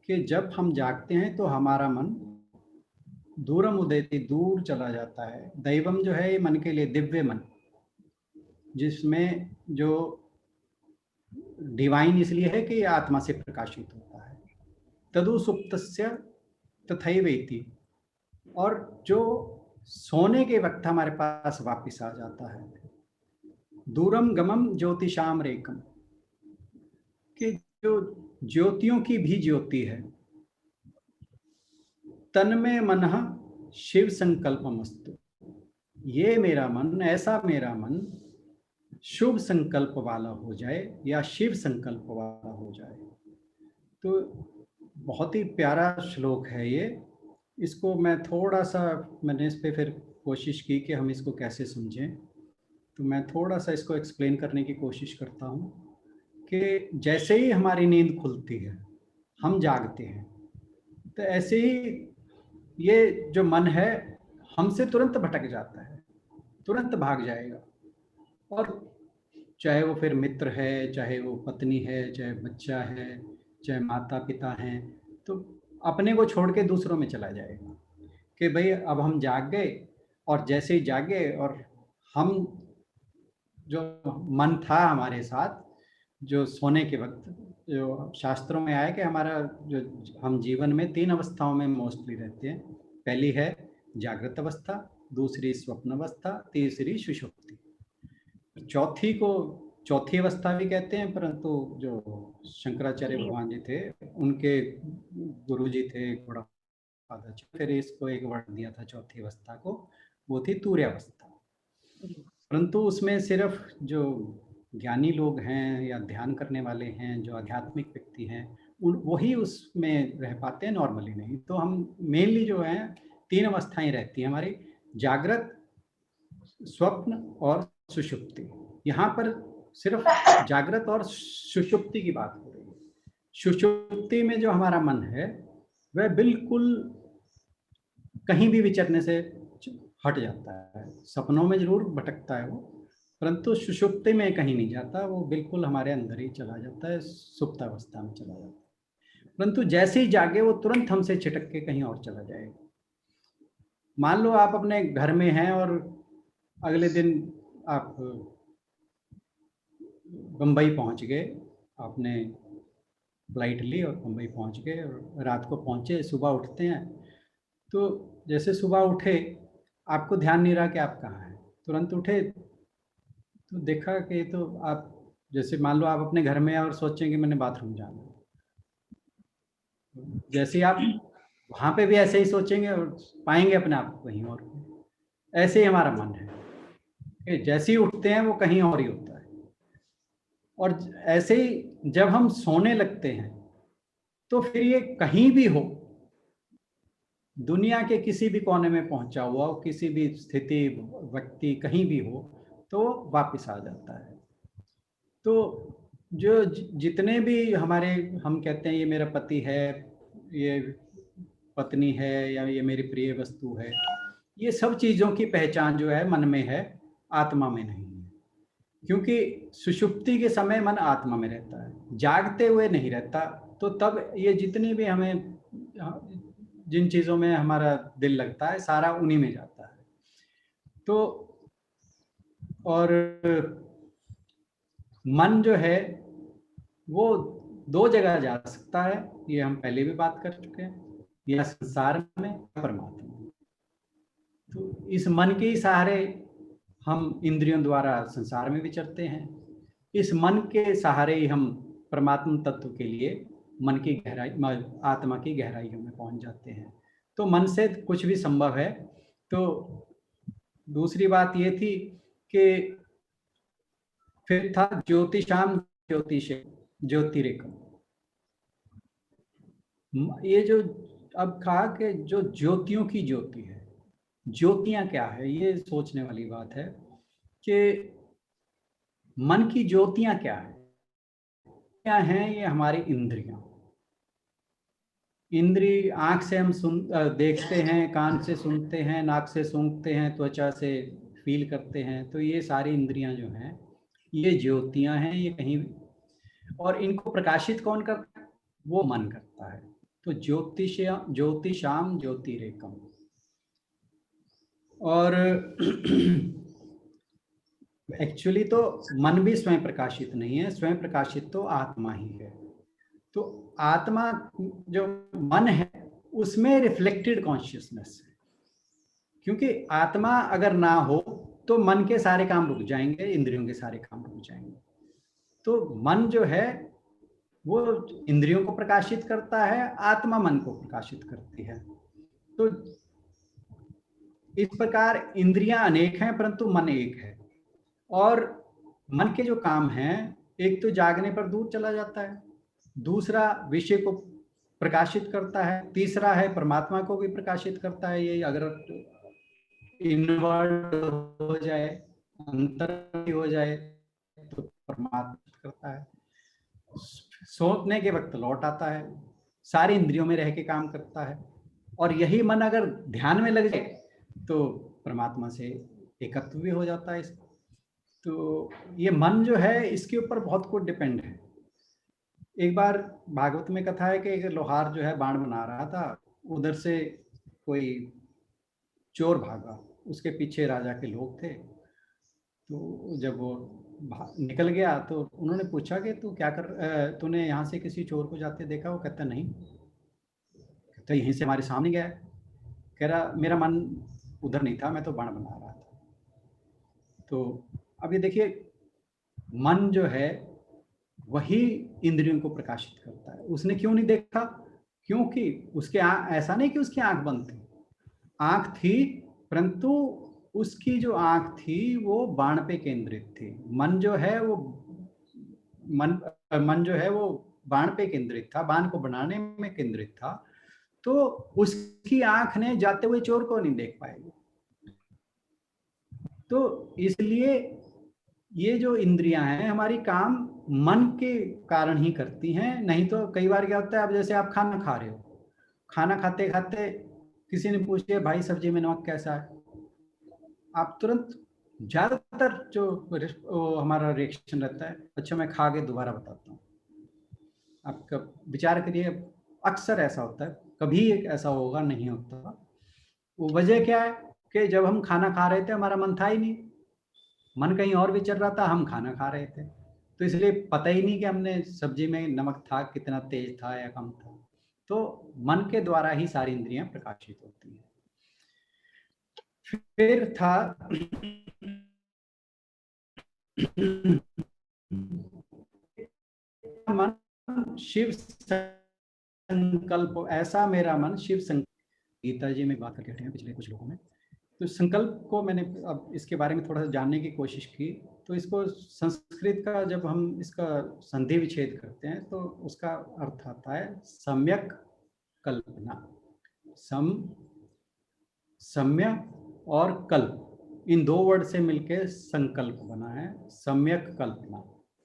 कि जब हम जागते हैं तो हमारा मन दूरम उदयति, दूर चला जाता है। दैवम जो है ये मन के लिए दिव्य मन, जिसमें जो डिवाइन इसलिए है कि ये आत्मा से प्रकाशित होता है। तदु सुप्तस्य तथैवेति, और जो सोने के वक्त हमारे पास वापस आ जाता है। दूरम गमम ज्योतिषाम रेकम, कि जो ज्योतियों की भी ज्योति है। तन्मय मनः शिव संकल्पमस्तु, ये मेरा मन, ऐसा मेरा मन शुभ संकल्प वाला हो जाए या शिव संकल्प वाला हो जाए। तो बहुत ही प्यारा श्लोक है ये। इसको मैं थोड़ा सा, मैंने इस पे फिर कोशिश की कि हम इसको कैसे समझें। तो मैं थोड़ा सा इसको एक्सप्लेन करने की कोशिश करता हूँ कि जैसे ही हमारी नींद खुलती है, हम जागते हैं, तो ऐसे ही ये जो मन है हमसे तुरंत भटक जाता है, तुरंत भाग जाएगा। और चाहे वो फिर मित्र है, चाहे वो पत्नी है, चाहे बच्चा है, चाहे माता पिता हैं, तो अपने को छोड़ के दूसरों में चला जाएगा कि भाई अब हम जाग गए। और जैसे ही जागे और हम जो मन था हमारे साथ, जो सोने के वक्त, जो शास्त्रों में आया कि हमारा जो हम जीवन में 3 अवस्थाओं में मोस्टली रहते हैं। पहली है जागृत अवस्था, दूसरी स्वप्न अवस्था, तीसरी सुषुप्ति। चौथी अवस्था भी कहते हैं, परंतु जो शंकराचार्य भगवान जी थे, उनके गुरु जी थे गौड़पादाचार्य, फिर इसको एक वर्ड दिया था चौथी अवस्था को, वो थी तूर्य अवस्था। परंतु उसमें सिर्फ जो ज्ञानी लोग हैं या ध्यान करने वाले हैं, जो आध्यात्मिक व्यक्ति हैं, वही उसमें रह पाते हैं, नॉर्मली नहीं। तो हम मेनली जो है 3 अवस्थाएं रहती हैं हमारी, जागृत, स्वप्न और सुषुप्ति। यहाँ पर सिर्फ जागृत और सुषुप्ति की बात हो रही है। सुषुप्ति में जो हमारा मन है वह बिल्कुल कहीं भी विचरने से हट जाता है। सपनों में जरूर भटकता है वो, परंतु सुषुप्ति में कहीं नहीं जाता, वो बिल्कुल हमारे अंदर ही चला जाता है, सुप्तावस्था में चला जाता है। परंतु जैसे ही जागे वो तुरंत हमसे छिटक के कहीं और चला जाएगा। मान लो आप अपने घर में हैं और अगले दिन आप बम्बई पहुंच गए, आपने फ्लाइट ली और बम्बई पहुंच गए और रात को पहुंचे, सुबह उठते हैं तो जैसे सुबह उठे आपको ध्यान नहीं रहा कि आप कहाँ हैं, तुरंत उठे तो देखा कि तो आप जैसे मान लो आप अपने घर में हैं और सोचें कि मैंने बाथरूम जाना, जैसे आप वहाँ पे भी ऐसे ही सोचेंगे और पाएंगे अपने आप को कहीं और। ऐसे ही हमारा मन है कि जैसे ही उठते हैं वो कहीं और ही होता है। और ऐसे ही जब हम सोने लगते हैं तो फिर ये कहीं भी हो, दुनिया के किसी भी कोने में पहुंचा हुआ हो, किसी भी स्थिति व्यक्ति कहीं भी हो, तो वापस आ जाता है। तो जो जितने भी हमारे, हम कहते हैं ये मेरा पति है, ये पत्नी है, या ये मेरी प्रिय वस्तु है, ये सब चीज़ों की पहचान जो है मन में है, आत्मा में नहीं है। क्योंकि सुषुप्ति के समय मन आत्मा में रहता है, जागते हुए नहीं रहता। तो तब ये जितनी भी हमें जिन चीज़ों में हमारा दिल लगता है सारा उन्हीं में जाता है। तो और मन जो है वो दो जगह जा सकता है, ये हम पहले भी बात कर चुके हैं, या संसार में या परमात्मा में। तो इस मन के ही सहारे हम इंद्रियों द्वारा संसार में विचरते हैं, इस मन के सहारे ही हम परमात्मा तत्व के लिए मन की गहराई, आत्मा की गहराइयों में पहुंच जाते हैं। तो मन से कुछ भी संभव है। तो दूसरी बात ये थी कि फिर था ज्योतिषाम ज्योतिष ज्योतिरेकम। ये जो अब कहा कि जो ज्योतियों की ज्योति है, ज्योतियां क्या है, ये सोचने वाली बात है कि मन की ज्योतियां क्या है। क्या हैं? ये हमारी इंद्रियां। इंद्री आंख से हम देखते हैं, कान से सुनते हैं, नाक से सूंघते हैं, त्वचा से फील करते हैं। तो ये सारी इंद्रियां जो हैं ये ज्योतियां हैं, ये कहीं। और इनको प्रकाशित कौन करता है? वो मन करता है। तो ज्योतिषाम ज्योतिरेकम। और एक्चुअली तो मन भी स्वयं प्रकाशित नहीं है, स्वयं प्रकाशित तो आत्मा ही है। तो आत्मा जो मन है उसमें रिफ्लेक्टेड कॉन्शियसनेस है। क्योंकि आत्मा अगर ना हो तो मन के सारे काम रुक जाएंगे, इंद्रियों के सारे काम रुक जाएंगे। तो मन जो है वो इंद्रियों को प्रकाशित करता है, आत्मा मन को प्रकाशित करती है। तो इस प्रकार इंद्रियां अनेक हैं परंतु मन एक है। और मन के जो काम हैं, एक तो जागने पर दूर चला जाता है, दूसरा विषय को प्रकाशित करता है, तीसरा है परमात्मा को भी प्रकाशित करता है। ये अगर इनवर्ड हो जाए, अंतर हो जाए तो परमात्मा करता है। सोचने के वक्त लौट आता है, सारी इंद्रियों में रह के काम करता है। और यही मन अगर ध्यान में लग जाए तो परमात्मा से एकत्व भी हो जाता है इसका। तो ये मन जो है इसके ऊपर बहुत कुछ डिपेंड है। एक बार भागवत में कथा है कि एक लोहार जो है बाण बना रहा था, उधर से कोई चोर भागा, उसके पीछे राजा के लोग थे। तो जब वो निकल गया तो उन्होंने पूछा कि तू क्या कर, तूने यहाँ से किसी चोर को जाते देखा? वो कहता नहीं। कहता यहीं से हमारे सामने गया। कह रहा मेरा मन उधर नहीं था, मैं तो बाण बना रहा था। तो अब ये देखिए, मन जो है वही इंद्रियों को प्रकाशित करता है। उसने क्यों नहीं देखा? क्योंकि उसके ऐसा नहीं कि उसकी आंख बंद थी, आंख थी, परंतु उसकी जो आंख थी वो बाण पे केंद्रित थी। मन जो है वो मन जो है वो बाण पे केंद्रित था, बाण को बनाने में केंद्रित था। तो उसकी आंख ने जाते हुए चोर को नहीं देख पाएगी। तो इसलिए ये जो इंद्रियां हैं हमारी काम मन के कारण ही करती हैं। नहीं तो कई बार क्या होता है, अब जैसे आप खाना खा रहे हो, खाना खाते खाते किसी ने पूछ लिया भाई सब्जी में नमक कैसा है, आप तुरंत ज्यादातर जो हमारा रिएक्शन रहता है, अच्छा मैं खा के दोबारा बताता हूँ। आपका विचार करिए, अक्सर ऐसा होता है, कभी एक ऐसा होगा नहीं होता। वो वजह क्या है कि जब हम खाना खा रहे थे हमारा मन था ही नहीं, मन कहीं और विचर रहा था, हम खाना खा रहे थे, तो इसलिए पता ही नहीं कि हमने सब्जी में नमक था, कितना तेज था या कम था। तो मन के द्वारा ही सारी इंद्रियां प्रकाशित होती हैं। फिर था मन शिव संकल्प, ऐसा मेरा मन शिव संकल्प। गीता जी में बात करके हटे हैं पिछले कुछ लोगों में, तो संकल्प को मैंने अब इसके बारे में थोड़ा सा जानने की कोशिश की। तो इसको संस्कृत का जब हम इसका संधि विच्छेद करते हैं तो उसका अर्थ आता है सम्यक कल्पना। सम्य और कल्प, इन दो वर्ड से मिलके संकल्प बना है, सम्यक कल्पना,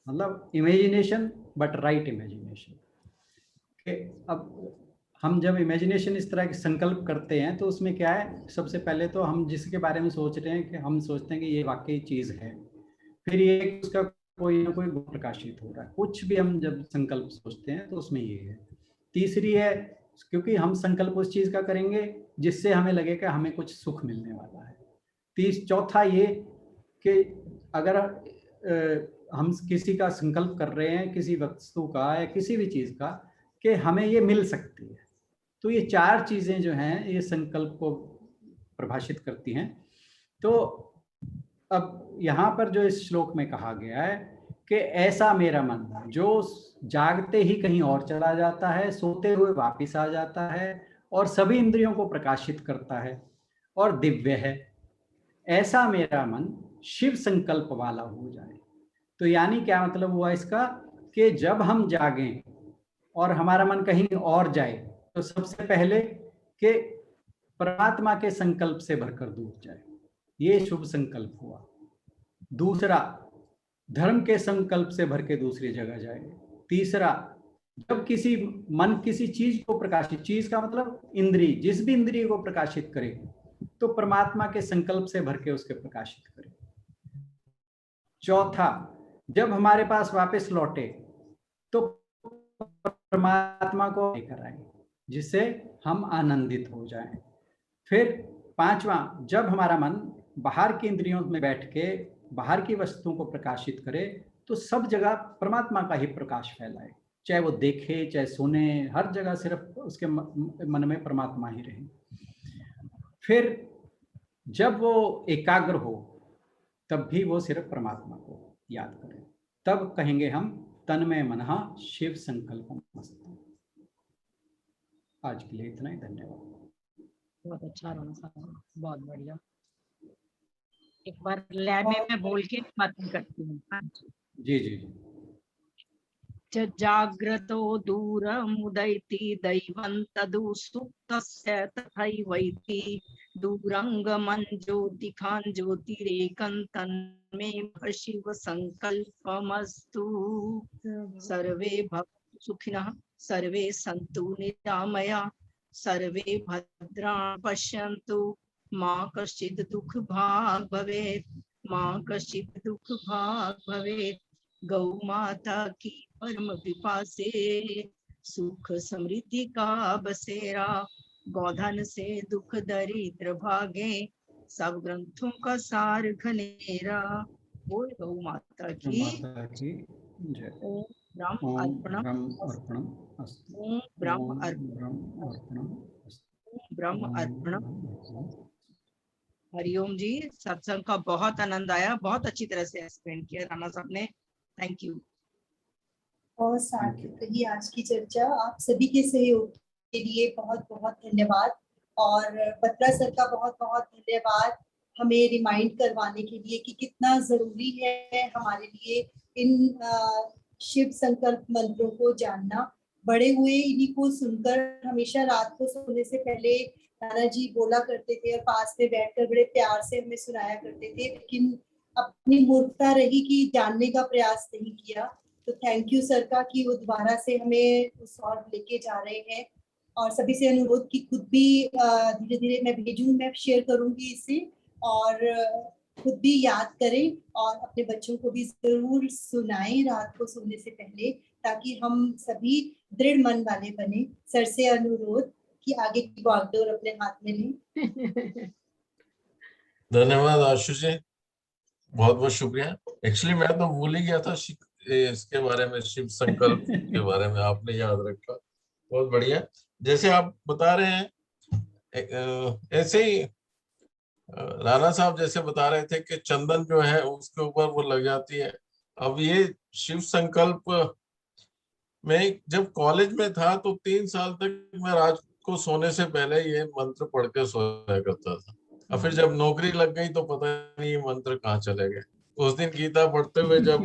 मतलब इमेजिनेशन, बट राइट इमेजिनेशन। अब हम जब इमेजिनेशन इस तरह के संकल्प करते हैं तो उसमें क्या है, सबसे पहले तो हम जिसके बारे में सोच रहे हैं कि हम सोचते हैं कि ये वाकई चीज है, फिर ये उसका कोई ना कोई गुण प्रकाशित हो रहा है। कुछ भी हम जब संकल्प सोचते हैं तो उसमें ये है। तीसरी है, क्योंकि हम संकल्प उस चीज का करेंगे जिससे हमें लगे कि हमें कुछ सुख मिलने वाला है। चौथा ये कि अगर हम किसी का संकल्प कर रहे हैं, किसी वस्तु का या किसी भी चीज का, कि हमें ये मिल सकती है, तो ये चार चीजें जो हैं ये संकल्प को परिभाषित करती हैं। तो अब यहाँ पर जो इस श्लोक में कहा गया है कि ऐसा मेरा मन जो जागते ही कहीं और चला जाता है, सोते हुए वापिस आ जाता है और सभी इंद्रियों को प्रकाशित करता है और दिव्य है, ऐसा मेरा मन शिव संकल्प वाला हो जाए। तो यानी क्या मतलब हुआ इसका, कि जब हम जागें और हमारा मन कहीं और जाए तो सबसे पहले कि परमात्मा के संकल्प से भरकर दूर जाए, ये शुभ संकल्प हुआ। दूसरा, धर्म के संकल्प से भर के दूसरी जगह जाए। तीसरा, जब किसी मन किसी चीज को प्रकाशित, चीज का मतलब इंद्री, जिस भी इंद्रिय को प्रकाशित करे तो परमात्मा के संकल्प से भर के उसके प्रकाशित करे। चौथा, जब हमारे पास वापस लौटे तो परमात्मा को लेकर आए जिससे हम आनंदित हो जाएं। फिर पांचवा, जब हमारा मन बाहर की इंद्रियों में बैठ के बाहर की वस्तुओं को प्रकाशित करे तो सब जगह परमात्मा का ही प्रकाश फैलाए, चाहे वो देखे चाहे सुने, हर जगह सिर्फ उसके मन में परमात्मा ही रहे। फिर जब वो एकाग्र हो तब भी वो सिर्फ परमात्मा को याद करे, तब कहेंगे हम तन्मय मनः शिव संकल्पमस्तु। आज के लिए इतना ही, धन्यवाद। बहुत अच्छा राणा साहब, बहुत बढ़िया। एक बार लय में मैं बोल के खत्म करती हूँ। जी जी जी। जाग्रतो दूरमुदयति दैवं तदु सुप्तस्य तथैवैति दूरंगमं ज्योतिखान् ज्योतिरेकं तन्मे शिव संकल्पमस्तु। सर्वे भवन्तु सुखिनः, सर्वे सन्तु निरामया, सर्वे भद्राणि पश्यन्तु, मा कश्चित् दुःख भाग् भवेत्, मा कश्चित् दुःख भाग् भवेत्। गौ माता की परम कृपा से सुख समृद्धि का बसेरा, गोधन से दुख दरिद्र भागे, सब ग्रंथों का सार घनेरा। बोल गौ माता की जय। ओम ब्रह्म ओम अर्पणम ब्रह्म अर्पणम अस्तु। ओम ब्रह्म ओम अर्पणम ब्रह्म अर्पणम अस्तु। ओम ब्रह्म ओम अर्पणम। ब्रह्म अर्पणम। हरिओम जी, सत्संग का बहुत आनंद आया, बहुत अच्छी तरह से एक्सप्लेन किया राणा साहब ने। Thank you. और सार्थक रही आज की चर्चा। आप सभी के सहयोग के लिए बहुत बहुत धन्यवाद, और बत्रा सर का बहुत बहुत धन्यवाद हमें रिमाइंड करवाने के लिए कि कितना जरूरी है हमारे लिए इन शिव संकल्प मंत्रों को जानना। बड़े हुए इन्हीं को सुनकर हमेशा रात को सोने से पहले नाना जी बोला करते थे और पास में बैठकर बड़े प्यार से हमें सुनाया करते थे, लेकिन अपनी मूर्खता रही कि जानने का प्रयास नहीं किया। तो थैंक यू सर का कि वो दोबारा से हमें उस और लेके जा रहे हैं। और सभी से अनुरोध कि खुद भी धीरे धीरे मैं भेजूं, मैं शेयर करूंगी इसे, और खुद भी याद करें और अपने बच्चों को भी जरूर सुनाएं रात को सोने से पहले, ताकि हम सभी दृढ़ मन वाले बने। सर से अनुरोध कि आगे की बागडोर अपने हाथ में लें। धन्यवाद आशु जी, बहुत बहुत शुक्रिया। एक्चुअली मैं तो भूल ही गया था इसके बारे में, शिव संकल्प के बारे में आपने याद रखा, बहुत बढ़िया। जैसे आप बता रहे हैं ऐसे ही राणा साहब जैसे बता रहे थे कि चंदन जो है उसके ऊपर वो लग जाती है। अब ये शिव संकल्प मैं जब कॉलेज में था तो 3 साल तक मैं रात को सोने से पहले ये मंत्र पढ़ के सोया करता था, और फिर जब नौकरी लग गई तो पता नहीं ये मंत्र कहाँ चले गए। उस दिन गीता पढ़ते हुए जब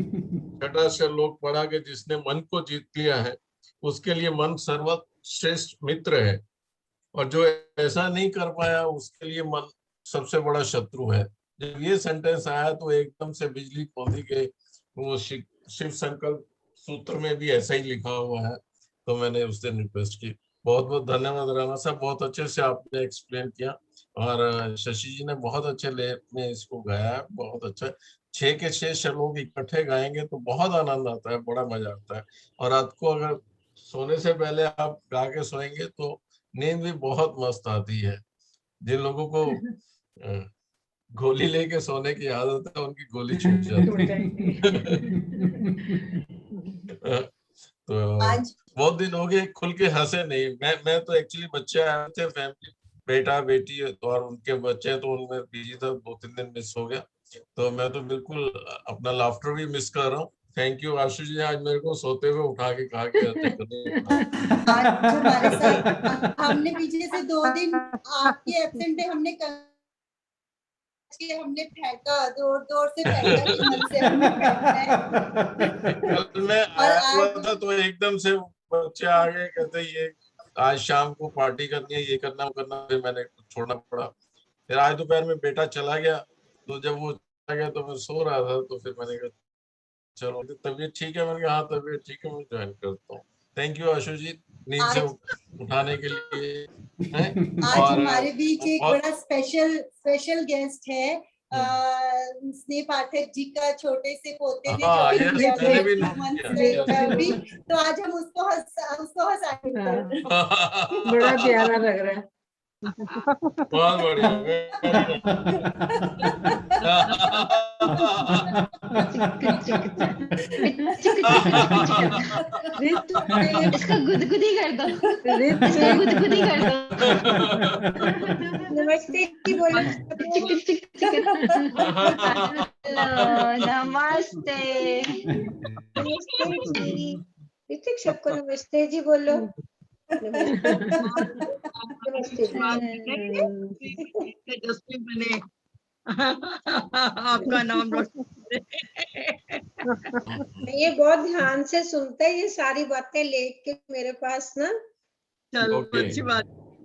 छठा श्लोक पढ़ा कि जिसने मन को जीत लिया है उसके लिए मन सर्वश्रेष्ठ मित्र है, और जो ऐसा नहीं कर पाया उसके लिए मन सबसे बड़ा शत्रु है। जब ये सेंटेंस आया तो एकदम से बिजली कौंधी के वो शिव संकल्प सूत्र में भी ऐसा ही लिखा हुआ है, तो मैंने उस दिन रिक्वेस्ट की। बहुत बहुत धन्यवाद राणा साहब, बहुत अच्छे से आपने एक्सप्लेन किया, और शशि जी ने बहुत अच्छे ले में इसको गाया है, बहुत अच्छा। 6 के 6 श्लोक इकट्ठे गाएंगे तो बहुत आनंद आता है, बड़ा मजा आता है। और रात को अगर सोने से पहले आप गा के सोएंगे तो नींद भी बहुत मस्त आती है। जिन लोगों को गोली लेके सोने की आदत है उनकी गोली छूट जाती है। तो आज बहुत दिन हो गए खुल के हंसे नहीं। मैं तो एक्चुअली बच्चे आए थे, फैमिली बेटा बेटी और उनके बच्चे, तो उनमें बिजी था, 2-3 दिन मिस हो गया, तो मैं तो बिल्कुल अपना लाफ्टर भी मिस कर रहा हूँ। थैंक यू आशु जी, आज मेरे को सोते हुए उठा के कहा कि आज हमारे साथ हमने पीछे से 2 दिन आपके एब्सेंट पे हमने फेंका, जोर जोर से फेंका कि मन से हमने फेंकना है। कल मैं आया हुआ था तो एकदम से बच्चे आ गए, कहते ये आज शाम को पार्टी करनी है, ये करना वो करना, फिर मैंने छोड़ना पड़ा। फिर आज दोपहर में बेटा चला गया, तो जब वो चला गया तो मैं सो रहा था, तो फिर मैंने कहा चलो तबीयत ठीक है, मैंने कहा हाँ तबीयत ठीक है, मैं ज्वाइन करता हूँ। थैंक यू आशु जी नींद से उठाने के लिए। आज हमारे बीच एक बड़ा स्पेशल गेस्ट है, स्नेह पाठक जी का छोटे से पोते ने तो आज हम उसको हंसाएंगे। बड़ा प्यारा लग रहा है। बहुत बढ़िया। इसका गुदगुदी कर दो, इसका गुदगुदी कर दो। नमस्ते जी बोलो। नमस्ते ऋतिक सबको नमस्ते जी बोलो। जस्टिन बने आपका नाम ये बहुत ध्यान से सुनता है, ये सारी बातें लेके मेरे पास ना। चलो अच्छी बात,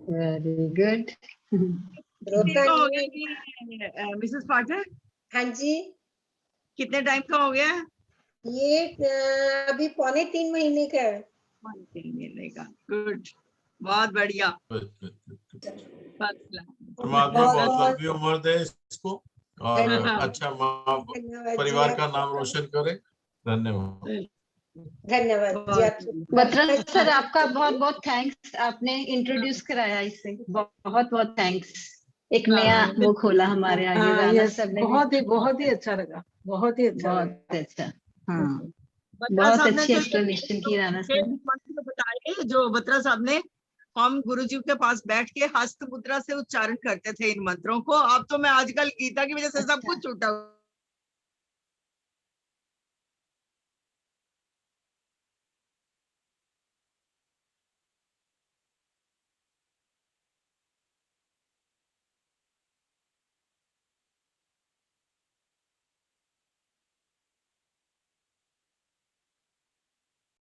वेरी गुड। मिसेस पाठक, हाँ जी, कितने टाइम का हो गया? ये अभी 2.25 महीने का है। 3 महीने का, गुड, बहुत बढ़िया। परमात्मा बहुत लंबी उम्र दे इसको, और अच्छा परिवार का नाम रोशन करे। धन्यवाद। धन्यवाद जी। बत्रा सर आपका बहुत बहुत थैंक्स, आपने इंट्रोड्यूस कराया इसे, बहुत बहुत थैंक्स। एक नया वो खोला हमारे आगे। राणा सर ने बहुत ही अच्छा लगा, बहुत ही अच्छा, बहुत अच्छा। हाँ, बहुत अच्छी एक्सप्लेनेशन की राणा सर ने बताए। जो बत्रा साहब ने, हम गुरुजी के पास बैठ के हस्त मुद्रा से उच्चारण करते थे इन मंत्रों को। अब तो मैं आजकल गीता की वजह से सब कुछ छूटा